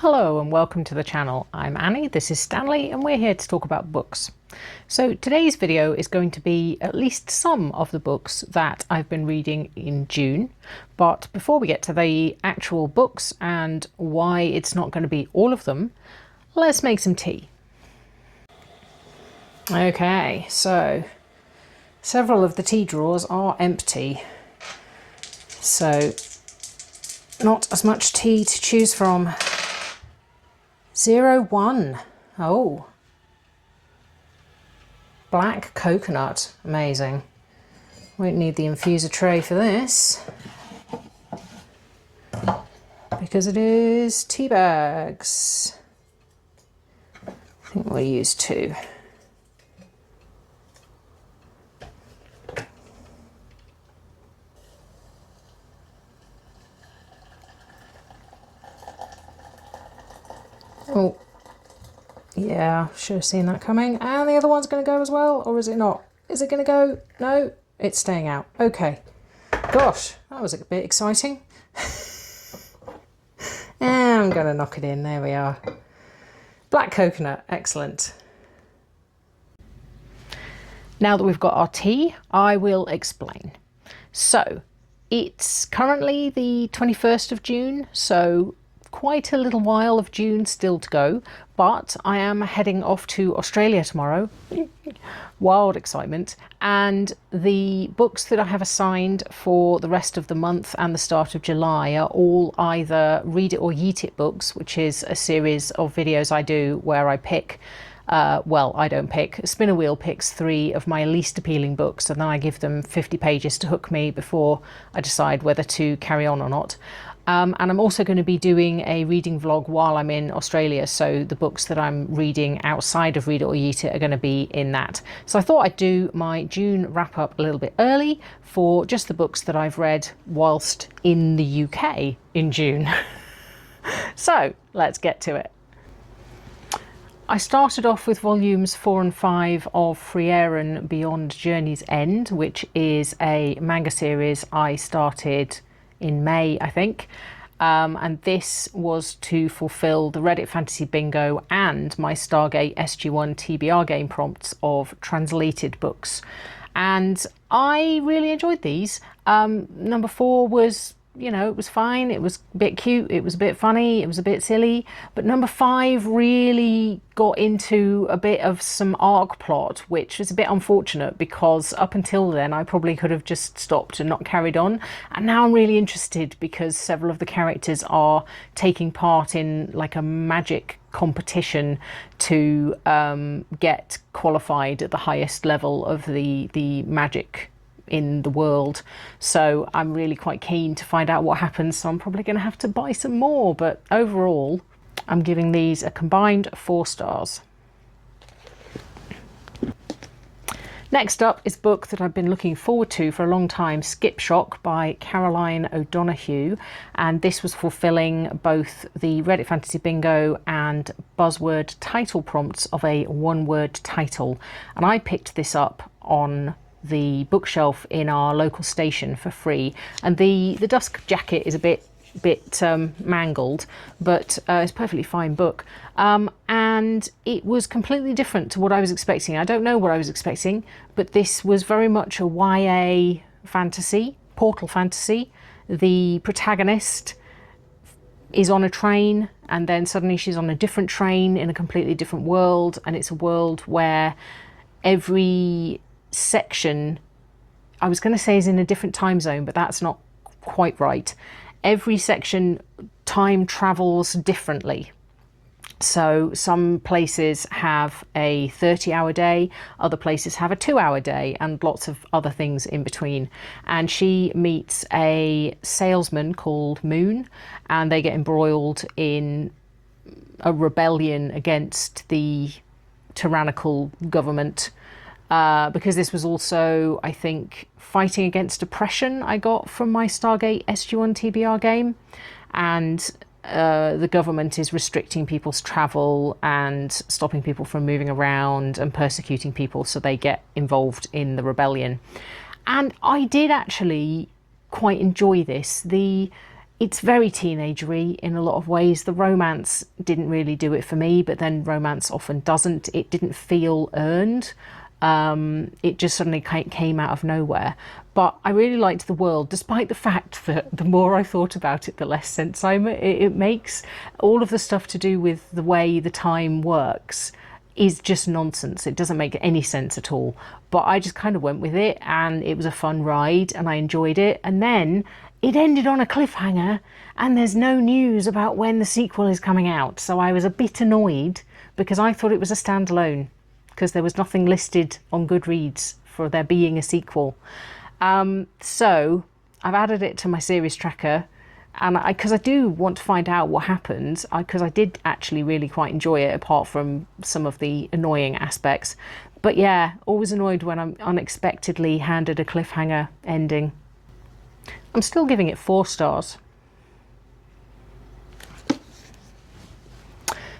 Hello and welcome to the channel. I'm Annie, this is Stanley, and we're here to talk about books. So today's video is going to be at least some of the books that I've been reading in June. But before we get to the actual books and why it's not going to be all of them, let's make some tea. Okay, so several of the tea drawers are empty. So not as much tea to choose from. 01. Oh. Black coconut. Amazing. Won't need the infuser tray for this, because it is tea bags. I think we'll use 2. Oh, yeah, should have seen that coming. And the other one's going to go as well, or is it not? Is it going to go? No, it's staying out. Okay. Gosh, that was a bit exciting. And I'm going to knock it in. There we are. Black coconut, excellent. Now that we've got our tea, I will explain. So, it's currently the 21st of June, so quite a little while of June still to go, but I am heading off to Australia tomorrow. Wild excitement. And the books that I have assigned for the rest of the month and the start of July are all either Read It or Yeet It books, which is a series of videos I do where I pick well, I don't pick. Spinner Wheel picks 3 of my least appealing books, and then I give them 50 pages to hook me before I decide whether to carry on or not. And I'm also going to be doing a reading vlog while I'm in Australia, so the books that I'm reading outside of Read It or Yeet It are going to be in that. So I thought I'd do my June wrap up a little bit early for just the books that I've read whilst in the UK in June. So let's get to it. I started off with volumes 4 and 5 of Frieren Beyond Journey's End, which is a manga series I started in May, I think. And this was to fulfill the Reddit Fantasy Bingo and my Stargate SG-1 TBR game prompts of translated books. And I really enjoyed these. Number 4 was, you know, it was fine. It was a bit cute. It was a bit funny. It was a bit silly. But number 5 really got into a bit of some arc plot, which is a bit unfortunate because up until then I probably could have just stopped and not carried on. And now I'm really interested because several of the characters are taking part in like a magic competition to get qualified at the highest level of the magic in the world. So I'm really quite keen to find out what happens, so I'm probably going to have to buy some more, but overall I'm giving these a combined 4 stars. Next up is a book that I've been looking forward to for a long time, Skip Shock by Caroline O'Donoghue, and this was fulfilling both the Reddit Fantasy Bingo and buzzword title prompts of a one-word title, and I picked this up on the bookshelf in our local station for free, and the dust jacket is a bit mangled, but it's a perfectly fine book, and it was completely different to what I was expecting. I don't know what I was expecting, but this was very much a YA fantasy, portal fantasy. The protagonist is on a train and then suddenly she's on a different train in a completely different world, and it's a world where every section, I was going to say, is in a different time zone, but that's not quite right. Every section time travels differently. So some places have a 30-hour day, other places have a 2-hour day, and lots of other things in between. And she meets a salesman called Moon, and they get embroiled in a rebellion against the tyrannical government. Because this was also, I think, fighting against oppression I got from my Stargate SG-1 TBR game. And the government is restricting people's travel and stopping people from moving around and persecuting people, so they get involved in the rebellion. And I did actually quite enjoy this. It's very teenagery in a lot of ways. The romance didn't really do it for me, but then romance often doesn't. It didn't feel earned. It just suddenly came out of nowhere. But I really liked the world, despite the fact that the more I thought about it, the less sense it makes. All of the stuff to do with the way the time works is just nonsense. It doesn't make any sense at all. But I just kind of went with it, and it was a fun ride, and I enjoyed it. And then it ended on a cliffhanger, and there's no news about when the sequel is coming out. So I was a bit annoyed because I thought it was a standalone, because there was nothing listed on Goodreads for there being a sequel. So I've added it to my series tracker, and because I do want to find out what happens, because I did actually really quite enjoy it, apart from some of the annoying aspects. But yeah, always annoyed when I'm unexpectedly handed a cliffhanger ending. I'm still giving it 4 stars.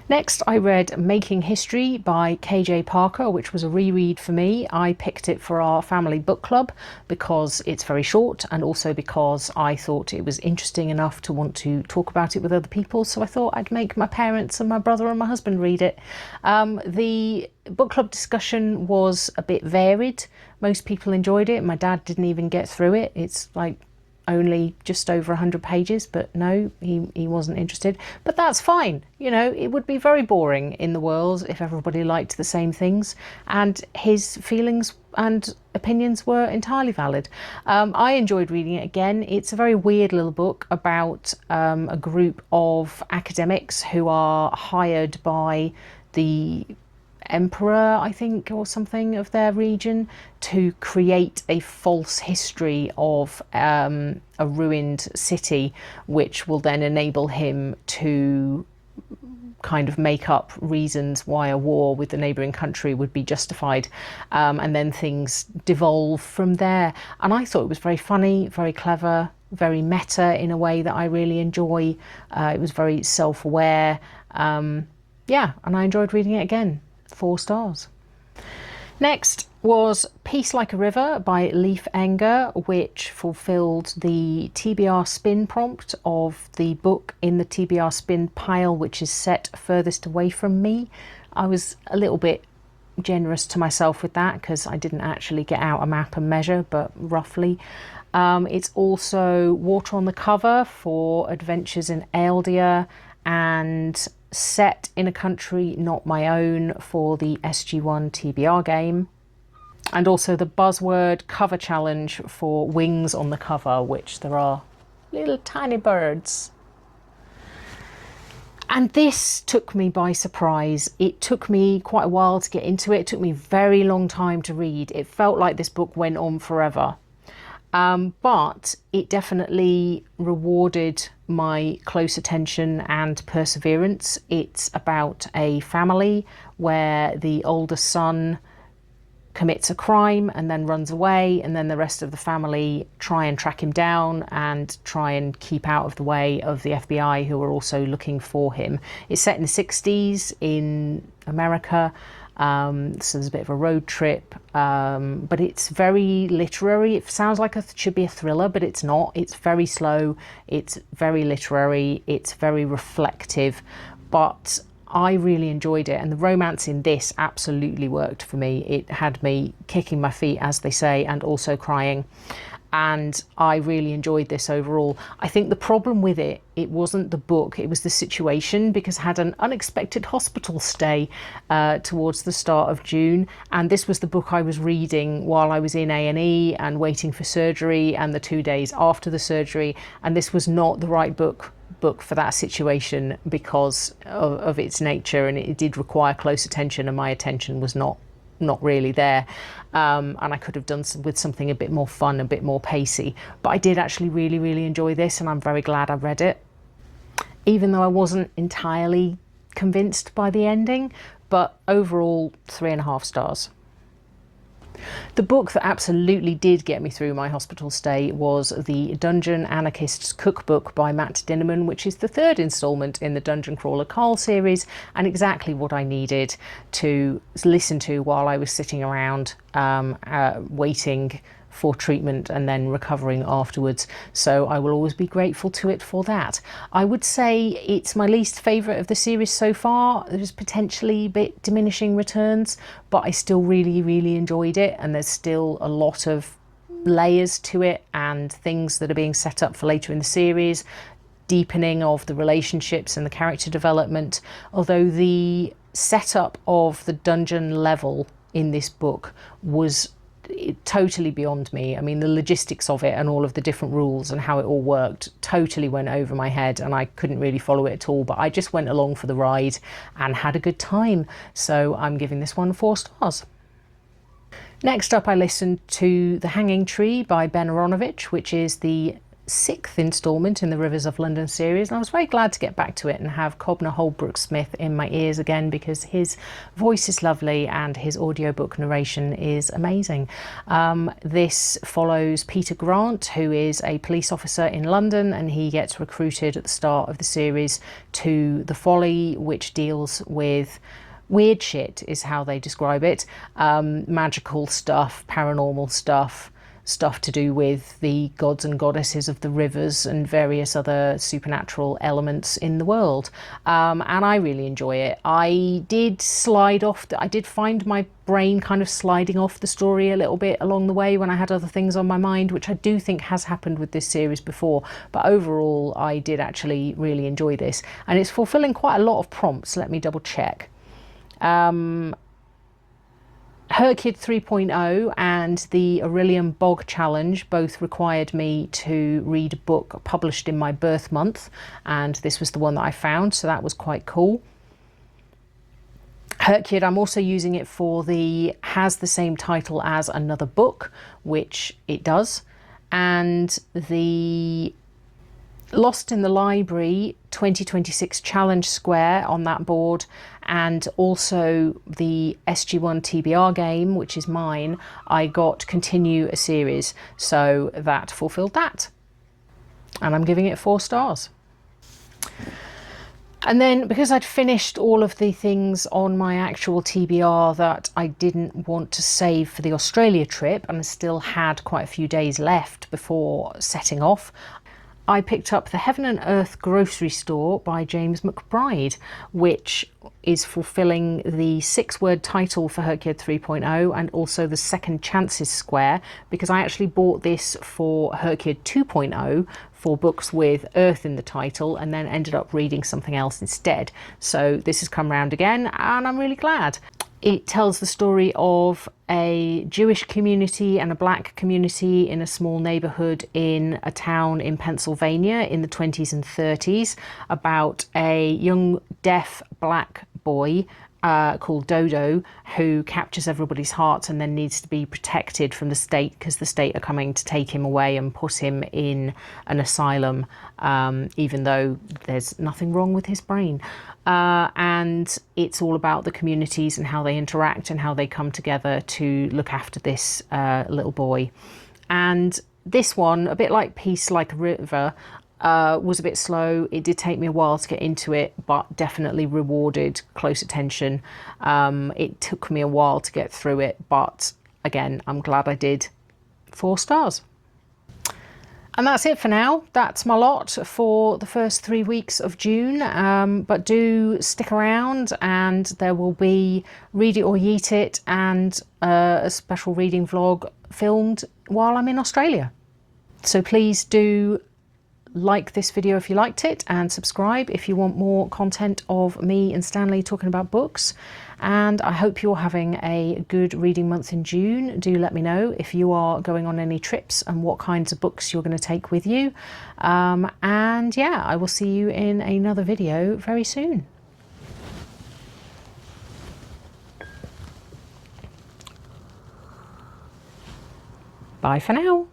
Next, I read Making History by KJ Parker, which was a reread for me. I picked it for our family book club because it's very short, and also because I thought it was interesting enough to want to talk about it with other people. So I thought I'd make my parents and my brother and my husband read it. The book club discussion was a bit varied. Most people enjoyed it. My dad didn't even get through it. It's like only just over 100 pages, but no, he wasn't interested. But that's fine. You know, it would be very boring in the world if everybody liked the same things, and his feelings and opinions were entirely valid. I enjoyed reading it again. It's a very weird little book about a group of academics who are hired by the emperor, I think, or something of their region, to create a false history of a ruined city, which will then enable him to kind of make up reasons why a war with the neighbouring country would be justified, and then things devolve from there. And I thought it was very funny, very clever, very meta in a way that I really enjoy. It was very self-aware. Yeah, and I enjoyed reading it again. 4 stars. Next was Peace Like a River by Leif Enger, which fulfilled the TBR spin prompt of the book in the TBR spin pile, which is set furthest away from me. I was a little bit generous to myself with that because I didn't actually get out a map and measure, but roughly. It's also water on the cover for Adventures in Eldia, and set in a country not my own for the SG-1 TBR game, and also the buzzword cover challenge for Wings on the Cover, which there are little tiny birds. And this took me by surprise. It took me quite a while to get into it. It took me a very long time to read. It felt like this book went on forever. But it definitely rewarded my close attention and perseverance. It's about a family where the older son commits a crime and then runs away, and then the rest of the family try and track him down and try and keep out of the way of the FBI, who are also looking for him. It's set in the 60s in America. So there's a bit of a road trip, but it's very literary. It sounds like it should be a thriller, but it's not. It's very slow, it's very literary, it's very reflective, but I really enjoyed it, and the romance in this absolutely worked for me. It had me kicking my feet, as they say, and also crying. And I really enjoyed this overall. I think the problem with it wasn't the book, it was the situation, because I had an unexpected hospital stay towards the start of June, and this was the book I was reading while I was in A&E and waiting for surgery, and the 2 days after the surgery, and this was not the right book for that situation because of its nature, and it did require close attention, and my attention was not really there, and I could have done with something a bit more fun, a bit more pacey. But I did actually really enjoy this, and I'm very glad I read it, even though I wasn't entirely convinced by the ending. But overall, 3.5 stars. The book that absolutely did get me through my hospital stay was the Dungeon Anarchist's Cookbook by Matt Dinnerman, which is the 3rd instalment in the Dungeon Crawler Carl series, and exactly what I needed to listen to while I was sitting around waiting for treatment and then recovering afterwards. So I will always be grateful to it for that. I would say it's my least favourite of the series so far. There's potentially a bit diminishing returns, but I still really enjoyed it, and there's still a lot of layers to it and things that are being set up for later in the series, deepening of the relationships and the character development. Although the setup of the dungeon level in this book was totally beyond me. I mean, the logistics of it and all of the different rules and how it all worked totally went over my head, and I couldn't really follow it at all, but I just went along for the ride and had a good time. So I'm giving this one 4 stars. Next up, I listened to The Hanging Tree by Ben Aronovich, which is the 6th instalment in the Rivers of London series, and I was very glad to get back to it and have Cobner Holbrook-Smith in my ears again, because his voice is lovely and his audiobook narration is amazing. This follows Peter Grant, who is a police officer in London, and he gets recruited at the start of the series to the Folly, which deals with weird shit, is how they describe it. Magical stuff, paranormal stuff, stuff to do with the gods and goddesses of the rivers and various other supernatural elements in the world. And I really enjoy it. I did slide off, I did find my brain kind of sliding off the story a little bit along the way when I had other things on my mind, which I do think has happened with this series before. But overall, I did actually really enjoy this. And it's fulfilling quite a lot of prompts. Let me double check. Hercule 3.0 and the Aurelian Bog Challenge both required me to read a book published in my birth month, and this was the one that I found, so that was quite cool. Hercule, I'm also using it for has the same title as another book, which it does, and the Lost in the Library 2026 Challenge Square on that board, and also the SG-1 TBR game, which is mine, I got continue a series, so that fulfilled that. And I'm giving it 4 stars. And then, because I'd finished all of the things on my actual TBR that I didn't want to save for the Australia trip, and I still had quite a few days left before setting off, I picked up The Heaven and Earth Grocery Store by James McBride, which is fulfilling the 6-word title for Hercule 3.0 and also the Second Chances Square, because I actually bought this for Hercule 2.0 for books with Earth in the title, and then ended up reading something else instead. So this has come round again, and I'm really glad. It tells the story of a Jewish community and a black community in a small neighborhood in a town in Pennsylvania in the 20s and 30s, about a young deaf black boy called Dodo, who captures everybody's hearts and then needs to be protected from the state, because the state are coming to take him away and put him in an asylum, even though there's nothing wrong with his brain. And it's all about the communities and how they interact and how they come together to look after this little boy. And this one, a bit like Peace Like a River, was a bit slow. It did take me a while to get into it, but definitely rewarded close attention. It took me a while to get through it, but again, I'm glad I did. 4 stars. And that's it for now. That's my lot for the first 3 weeks of June. But do stick around, and there will be Read It or Yeet It and a special reading vlog filmed while I'm in Australia. So please do like this video if you liked it, and subscribe if you want more content of me and Stanley talking about books. And I hope you're having a good reading month in June. Do let me know if you are going on any trips and what kinds of books you're going to take with you. And yeah, I will see you in another video very soon. Bye for now.